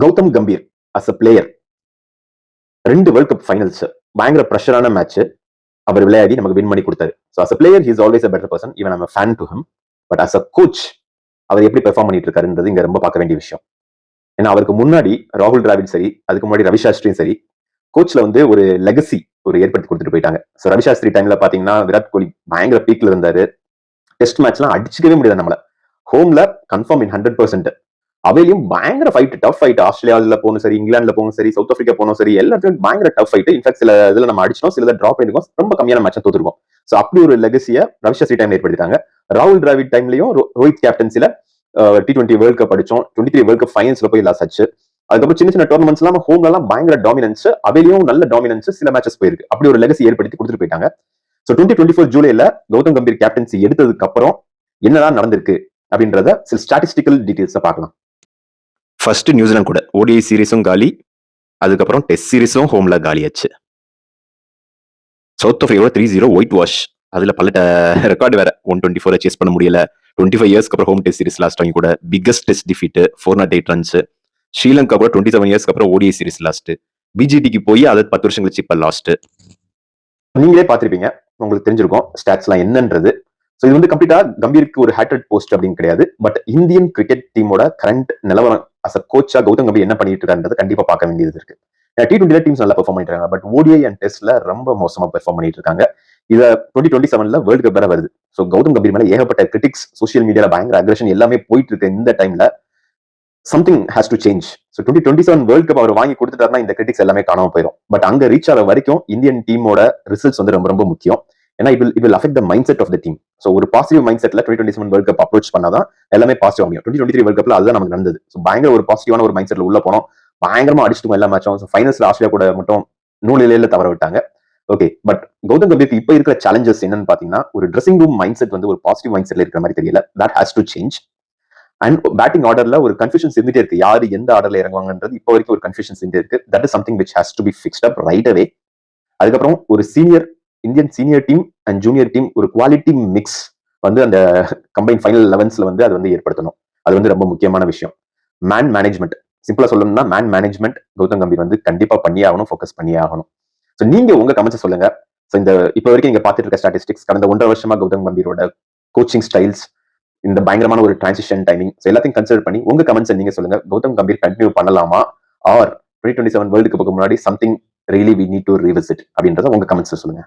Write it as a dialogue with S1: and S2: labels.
S1: Gautham Gambhir as a player 2 world cup finals பயங்கர ப்ரெஷரான match அவர் விளையாடி நமக்கு வின் பண்ணி கொடுத்தாரு. So as a player he is always a better person. Even I'm a fan to him. But as a coach அவர் எப்படி perform பண்ணிட்டு இருக்காருன்றது இங்க ரொம்ப பார்க்க வேண்டிய விஷயம். ஏன்னா அவருக்கு முன்னாடி ராகுல் டிராவிட் சரி, அதுக்கு முன்னாடி ரவி சாஸ்திரியும் சரி, கோச்ல வந்து ஒரு லெகசி ஒரு ஏற்படுத்தி கொடுத்துட்டு போயிட்டாங்க. ஸோ ரவி சாஸ்திரி டைம்ல பாத்தீங்கன்னா விராட் கோலி பயங்கர பீக்ல இருந்தாரு. டெஸ்ட் மேட்ச்லாம் அடிச்சுக்கவே முடியாது நம்மள. ஹோம்ல கன்ஃபார்ம் இன் 100%. அவையிலும் பயங்கர ஃபைட், டஃப் ஃபைட். ஆஸ்திரேலியாவில் போகணும் சரி, இங்கிலாந்துல போகணும் சரி, சவுத் ஆப்பிரிக்கா போகணும் சரி, எல்லாத்தையும் பயங்கர டஃப் ஃபைட். இன்ஃபேக்ட் சில இதுல நம்ம அடிச்சோம், சில டிராப் பண்ணிருக்கோம், ரொம்ப கம்மியான மேட்ச் தோத்துருக்கோம். ஸோ அப்படி ஒரு லெகசியை ரவிசாஸ்திரி டைம்ல ஏற்படுத்திட்டாங்க. ராகுல் Dravid டைம்லயும் Rohit கேப்டன்சில T20 world cup அடிச்சோம், 23 world cup ஃபைனல்ஸ்ல போய் லாஸ் ஆச்சு. அதுக்கப்புறம் சின்ன சின்ன டோர்னமெண்ட்ஸ் எல்லாம் ஹோம்ல எல்லாம் பயங்கர டாமினன்ஸ், அவையிலும் நல்ல டாமினன்ஸ் சில மேட்சஸ் போயிருக்கு. அப்படி ஒரு லெகசி ஏற்படுத்தி கொடுத்துட்டு போயிட்டாங்க. ஸோ 2024 ஜூலைல கௌதம் கம்பீர் கேப்டன்சி எடுத்ததுக்கு அப்புறம் என்னதான் நடந்திருக்கு அப்படின்றத சில ஸ்டாட்டிஸ்டிக்கல் டீடைல்ஸ் பார்க்கலாம். ஃபர்ஸ்ட் நியூசிலாந்து கூட ஓடிஐ சீரிஸும் காலி, அதுக்கப்புறம் டெஸ்ட் சீரிஸும் ஹோம்ல காலியாச்சு. South Africa 3-0 whitewash. அதுல பல ரெக்கார்டு வேற. 124 சேஸ் பண்ண முடியல. 25 இயர்ஸ்க்கு அப்புறம் ஹோம் டெஸ்ட் சீரிஸ் லாஸ்ட் அவங்க கூட biggest test defeat 408 runs. Sri Lanka கூட 27 இயர்ஸ்க்கு அப்புறம் ஓடிஐ சீரிஸ் லாஸ்ட். பிஜிடிக்கு போய் அது 10 வருஷம் கழிச்சு இப்ப லாஸ்ட். நீங்களே பார்த்திருப்பீங்க, உங்களுக்கு தெரிஞ்சிருக்கும் ஸ்டாட்ஸ்லாம் என்னன்றது. ஸோ இது வந்து கம்ப்ளீட்டா கம்பீருக்கு ஒரு ஹேட்ரட் போஸ்ட் அப்படின்னு கிடையாது. பட் இந்தியன் கிரிக்கெட் டீமோட கரண்ட் நிலவரம் அஸ் அ கோச்சா கௌதம் கம்பீர் என்ன பண்ணிட்டு இருக்காருன்றது கண்டிப்பா பார்க்க வேண்டியது இருக்கு. T20 டீம்ஸ் நல்லா பெர்ஃபார்ம் பண்ணிட்டு இருக்காங்க. பட் ஓடிஐ அண்ட் டெஸ்ட்ல ரொம்ப மோசமா பெர்ஃபார்ம் பண்ணிட்டு இருக்காங்க. இத 2027 வேர்ல்ட் கப் வேற வருது. ஸோ கௌதம் கம்பீர் மேல ஏகப்பட்ட கிரிட்டிக்ஸ், சோசியல் மீடியால பயங்கர அக்ரஷன் எல்லாமே போயிட்டு இருக்கு. இந்த டைம்ல something has to change. So 2027 world cup அவர் வாங்கி கொடுத்துட்டாருன்னா இந்த கிரிட்டிக்ஸ் எல்லாமே காணாம போயிடும். பட் அங்க ரீச் ஆகிற வரைக்கும் இந்தியன் டீமோட ரிசல்ட்ஸ் வந்து ரொம்ப ரொம்ப முக்கியம். ஏன்னா it will affect the mind set of the team. So ஒரு பாசிட்டிவ் மைண்ட் செட்ல 2027 வேர்ல்ட் கப் அப்ரோச் பண்ணாதான் எல்லாமே பாசிட்டிவ் அமையும். 2023 வேர்ல்ட் கப்ல அதுதான் நமக்கு நடந்தது. ஸோ பயங்கர ஒரு பாசிட்டிவான ஒரு மைண்ட் செட்ல உள்ள போனோம். பயங்கரமா அடிச்சுட்டு எல்லா மேட்சும். ஃபைனல்ஸ்ல ஆஸ்திரேலியா கூட மட்டும் நூலிலையில தவற விட்டாங்க. ஓகே, பட் கௌதம் கம்பீருக்கு இப்ப இருக்கிற சேலஞ்சஸ் என்னன்னு பாத்தீங்கன்னா, ஒரு ட்ரெஸ்ஸிங் ரூம் மைண்ட் செட் வந்து ஒரு பாசிட்டிவ் மைண்ட் செட்ல இருக்கிற மாதிரி தெரியல. That has to change. And batting ஆர்டர்ல ஒரு கன்ஃபியூஷன்ஸ் இருந்துட்டே இருக்கு. யாரு எந்த ஆர்டர்ல இறங்குவாங்கன்றது இப்போ வரைக்கும் ஒரு கன்ஃபியூஷன்ஸ் இருந்துட்டே இருக்கு. That is something which has to be fixed up right away. அதுக்கப்புறம் ஒரு Indian senior team and junior team ஒரு குவாலிட்டி மிக்ஸ் வந்து அந்த கம்பைன் ஃபைனல் 11ஸ்ல வந்து அது வந்து ஏற்படுத்தணும். அது வந்து ரொம்ப முக்கியமான விஷயம். மேன் மேனேஜ்மெண்ட், சிம்பிளா சொல்லணும்னா மேன் மேனேஜ்மெண்ட் கௌதம் கம்பீர் வந்து கண்டிப்பா பண்ணியே ஆகணும், ஃபோக்கஸ் பண்ணியே ஆகணும். ஸோ நீங்க உங்க கமெண்ட்ஸ் சொல்லுங்க. ஸோ இந்த இப்போ வரைக்கும் இங்க பார்த்துட்டு இருக்க ஸ்டாட்டிஸ்டிக்ஸ், கடந்த 1.5 வருஷமா கௌதம் கம்பீரோட கோச்சிங் ஸ்டைல்ஸ், இந்த பயங்கரமான ஒரு டிரான்சிஷன் டைமிங், எல்லாத்தையும் கன்சிடர் பண்ணி உங்க கமெண்ட்ஸ் நீங்க சொல்லுங்க. கௌதம் கம்பீர் கண்டினியூ பண்ணலாமா, ஆர் 2027 வேர்ல்டு கப்புக்கு முன்னாடி something really we need to revisit அப்படின்றத உங்க கமெண்ட்ஸ் சொல்லுங்க.